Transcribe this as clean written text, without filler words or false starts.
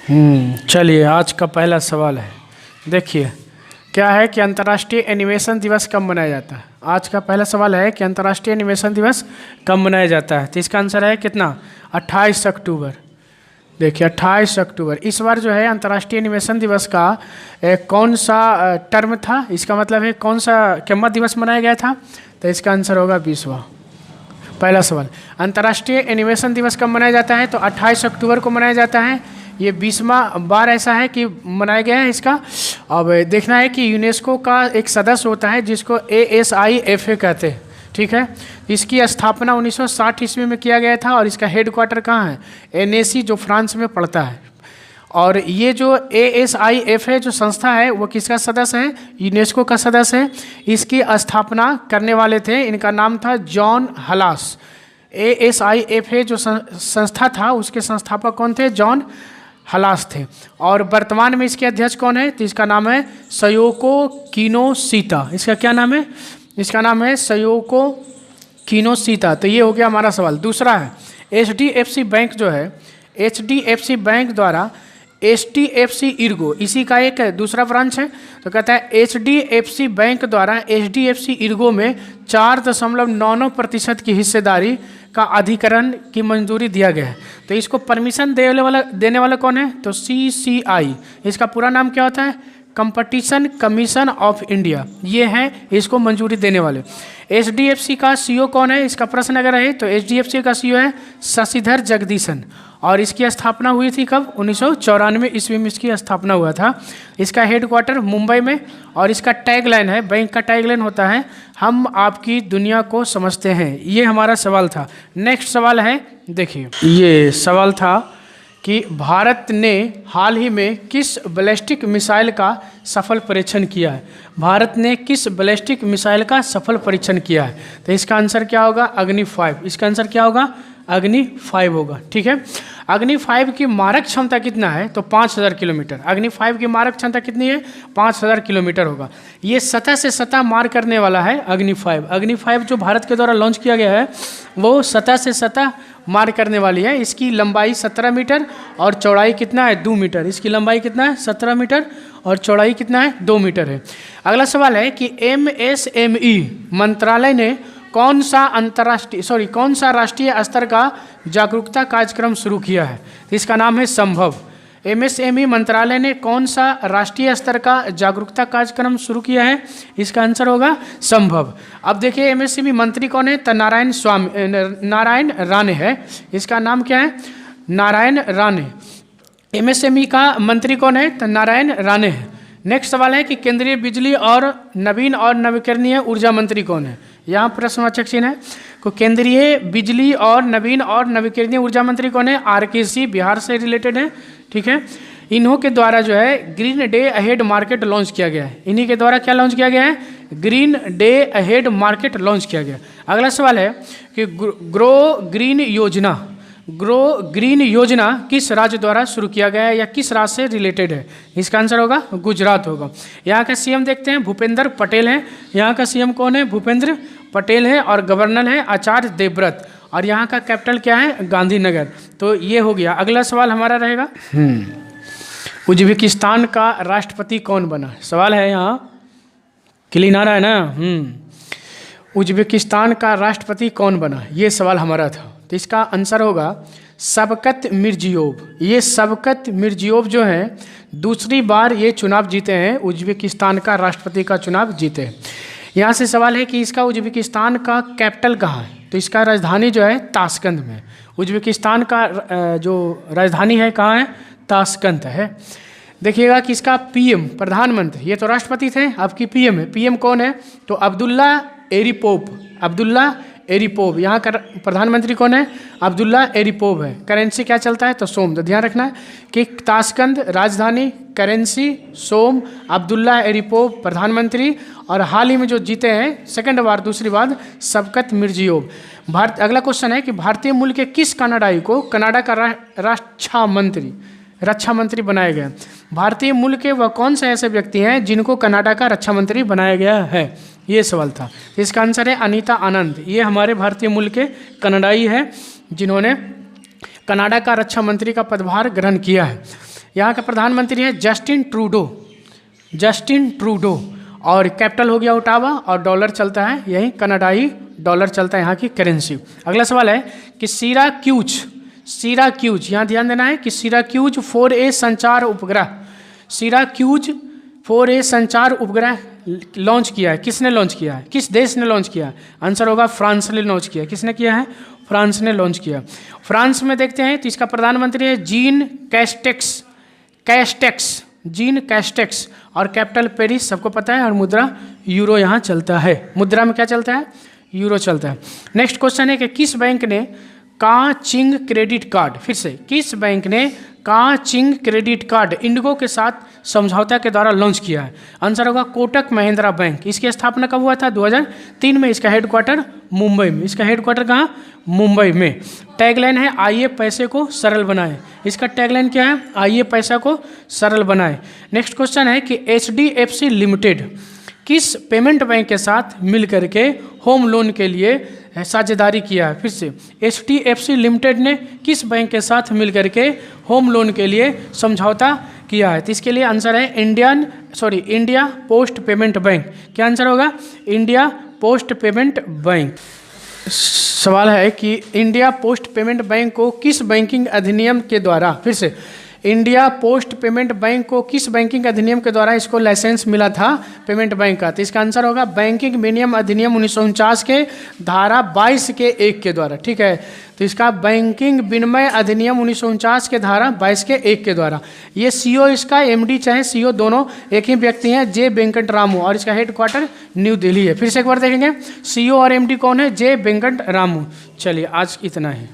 चलिए आज का पहला सवाल है। देखिए क्या है कि अंतर्राष्ट्रीय एनिमेशन दिवस कब मनाया जाता है। आज का पहला सवाल है कि अंतर्राष्ट्रीय एनिमेशन दिवस कब मनाया जाता है। तो इसका आंसर है कितना, 28 अक्टूबर। देखिए 28 अक्टूबर इस बार जो है अंतर्राष्ट्रीय एनिमेशन दिवस का कौन सा टर्म था, इसका मतलब है कौन सा कीमत दिवस मनाया गया था। तो इसका आंसर होगा 20वां। पहला सवाल, अंतर्राष्ट्रीय एनिमेशन दिवस कब मनाया जाता है। तो 28 अक्टूबर को मनाया जाता है। ये 20वां बार ऐसा है कि मनाया गया है इसका। अब देखना है कि यूनेस्को का एक सदस्य होता है जिसको ASIFA कहते हैं, ठीक है। इसकी स्थापना 1960 ईस्वी में किया गया था और इसका हेडक्वार्टर कहाँ है, NAC जो फ्रांस में पड़ता है। और ये जो ASIFA जो संस्था है वो किसका सदस्य है, यूनेस्को का सदस्य है। इसकी स्थापना करने वाले थे, इनका नाम था जॉन हलास। ASIFA जो संस्था था उसके संस्थापक कौन थे, जॉन हलास थे। और वर्तमान में इसके अध्यक्ष कौन है, तो इसका नाम है सयोको किनोशिता। इसका क्या नाम है, इसका नाम है सयोको किनोशिता। तो ये हो गया हमारा सवाल। दूसरा है HDFC बैंक जो है, HDFC बैंक द्वारा HDFC इर्गो, इसी का एक दूसरा ब्रांच है। तो कहता है HDFC बैंक द्वारा HDFC इर्गो में 4.99% की हिस्सेदारी का अधिकरण की मंजूरी दिया गया है। तो इसको परमिशन देने वाला कौन है, तो CCI। इसका पूरा नाम क्या होता है, कंपटीशन कमीशन ऑफ इंडिया। ये है इसको मंजूरी देने वाले। HDFC का CEO कौन है, इसका प्रश्न अगर है तो HDFC का CEO है शशिधर जगदीशन। और इसकी स्थापना हुई थी कब, 1994 ईस्वी में इसकी स्थापना हुआ था। इसका हेडक्वार्टर मुंबई में। और इसका टैगलाइन है, बैंक का टैगलाइन होता है, हम आपकी दुनिया को समझते हैं। ये हमारा सवाल था। नेक्स्ट सवाल है, देखिए ये सवाल था कि भारत ने हाल ही में किस बैलिस्टिक मिसाइल का सफल परीक्षण किया है। भारत ने किस बैलिस्टिक मिसाइल का सफल परीक्षण किया है। तो इसका आंसर क्या होगा, अग्नि 5। इसका आंसर क्या होगा, अग्नि 5 होगा, ठीक है। अग्नि 5 की मारक क्षमता कितना है, तो 5000 किलोमीटर। अग्नि 5 की मारक क्षमता कितनी है, 5000 किलोमीटर होगा। ये सतह से सतह मार करने वाला है अग्नि 5। अग्नि 5 जो भारत के द्वारा लॉन्च किया गया है वो सतह से सतह मार करने वाली है। इसकी लंबाई 17 मीटर और चौड़ाई कितना है, 2 मीटर। इसकी लंबाई कितना है, 17 मीटर और चौड़ाई कितना है, 2 मीटर है। अगला सवाल है कि MSME मंत्रालय ने कौन सा राष्ट्रीय स्तर का जागरूकता कार्यक्रम शुरू किया है। तो इसका नाम है संभव। MSME मंत्रालय ने कौन सा राष्ट्रीय स्तर का जागरूकता कार्यक्रम शुरू किया है, इसका आंसर होगा संभव। अब देखिए MSME मंत्री कौन है, तो नारायण राणे है। इसका नाम क्या है, नारायण राणे। MSME का मंत्री कौन है, तो नारायण राणे है। नेक्स्ट सवाल है कि केंद्रीय बिजली और नवीन और नवीकरणीय ऊर्जा मंत्री कौन है। यहाँ प्रश्नवाचक चिन्ह है। को केंद्रीय बिजली और नवीन और नवीकरणीय ऊर्जा मंत्री कौन है, RKC, बिहार से रिलेटेड है, ठीक है। इन्हों के द्वारा जो है green day ahead market launch किया गया है। इन्हीं के द्वारा क्या लॉन्च किया गया है, green day ahead market launch किया गया। अगला सवाल है कि ग्रो ग्रीन योजना किस राज्य द्वारा शुरू किया गया है या किस राज्य से रिलेटेड है। इसका आंसर होगा गुजरात होगा। यहाँ का CM देखते हैं, भूपेंद्र पटेल है। यहाँ का CM कौन है, भूपेंद्र पटेल है। और गवर्नर है आचार्य देवव्रत। और यहाँ का कैपिटल क्या है, गांधीनगर। तो ये हो गया। अगला सवाल हमारा रहेगा, उज्बेकिस्तान का राष्ट्रपति कौन बना। सवाल है यहाँ, क्लीन आ रहा है ना। उज्बेकिस्तान का राष्ट्रपति कौन बना, ये सवाल हमारा था। तो इसका आंसर होगा शवकत मिर्जियोव। ये शवकत मिर्जियोव जो हैं दूसरी बार ये चुनाव जीते हैं, उज्बेकिस्तान का राष्ट्रपति का चुनाव जीते हैं। यहाँ से सवाल है कि इसका उज्बेकिस्तान का कैपिटल कहाँ है। तो इसका राजधानी जो है ताशकंद में। उज्बेकिस्तान का जो राजधानी है कहाँ है, ताशकंद है। देखिएगा कि इसका PM प्रधानमंत्री, ये तो राष्ट्रपति थे, आपकी PM है। PM कौन है, तो अब्दुल्ला एरिपोव। यहाँ का प्रधानमंत्री कौन है, अब्दुल्ला एरिपोव है। करेंसी क्या चलता है, तो सोम। तो ध्यान रखना है कि ताशकंद राजधानी, करेंसी सोम, अब्दुल्ला एरिपोव प्रधानमंत्री। और हाल ही में जो जीते हैं सेकंड बार, दूसरी बार, शवकत मिर्जियोव। अगला क्वेश्चन है कि भारतीय मूल के किस कनाडाई को कनाडा का रक्षा मंत्री बनाया गया। भारतीय मूल के वह कौन से ऐसे व्यक्ति हैं जिनको कनाडा का रक्षा मंत्री बनाया गया है, ये सवाल था। इसका आंसर है अनीता आनंद। ये हमारे भारतीय मूल के कनाडाई है जिन्होंने कनाडा का रक्षा मंत्री का पदभार ग्रहण किया है। यहाँ का प्रधानमंत्री है जस्टिन ट्रूडो, और कैपिटल हो गया ओटावा, और डॉलर चलता है यही कनाडाई डॉलर चलता है यहाँ की करेंसी। अगला सवाल है कि सिराक्यूज, यहाँ ध्यान देना है कि सिराक्यूज 4A संचार उपग्रह लॉन्च किया है। किसने लॉन्च किया है, किस देश ने लॉन्च किया है? आंसर होगा फ्रांस ने लॉन्च किया। किसने किया है? फ्रांस ने लॉन्च किया। फ्रांस में देखते हैं तो इसका प्रधानमंत्री है जीन कैस्टेक्स, और कैपिटल पेरिस सबको पता है, और मुद्रा यूरो यहाँ चलता है। मुद्रा में क्या चलता है? यूरो चलता है। नेक्स्ट क्वेश्चन है कि किस बैंक ने काचिंग क्रेडिट कार्ड, फिर से किस बैंक ने काचिंग क्रेडिट कार्ड इंडिगो के साथ समझौता के द्वारा लॉन्च किया है? आंसर होगा कोटक महिंद्रा बैंक। इसकी स्थापना कब हुआ था? 2003 में। इसका हेडक्वार्टर मुंबई में। इसका हेडक्वार्टर कहाँ? मुंबई में। टैगलाइन है आइए पैसे को सरल बनाएं। इसका टैगलाइन क्या है? आइए पैसा को सरल बनाएं। नेक्स्ट क्वेश्चन है कि HDFC लिमिटेड किस पेमेंट बैंक के साथ मिल करके होम लोन के लिए साझेदारी किया है? फिर से HDFC लिमिटेड ने किस बैंक के साथ मिल करके होम लोन के लिए समझौता किया है? तो इसके लिए आंसर है इंडिया पोस्ट पेमेंट बैंक। क्या आंसर होगा? India post payment bank. सवाल है कि इंडिया पोस्ट पेमेंट बैंक को किस बैंकिंग अधिनियम के द्वारा, फिर से इंडिया पोस्ट पेमेंट बैंक को किस बैंकिंग अधिनियम के द्वारा इसको लाइसेंस मिला था पेमेंट बैंक का? तो इसका आंसर होगा बैंकिंग विनियम अधिनियम 1949 के धारा 22 के 1 के द्वारा। ठीक है, तो इसका बैंकिंग विनिमय अधिनियम 1949 के धारा 22 के 1 के द्वारा। ये CEO इसका MD चाहे CEO दोनों एक ही व्यक्ति हैं, जे वेंकट रामू, और इसका हेडक्वार्टर न्यू दिल्ली है। फिर से एक बार देखेंगे CEO और MD कौन है? जे वेंकट रामू। चलिए आज इतना ही।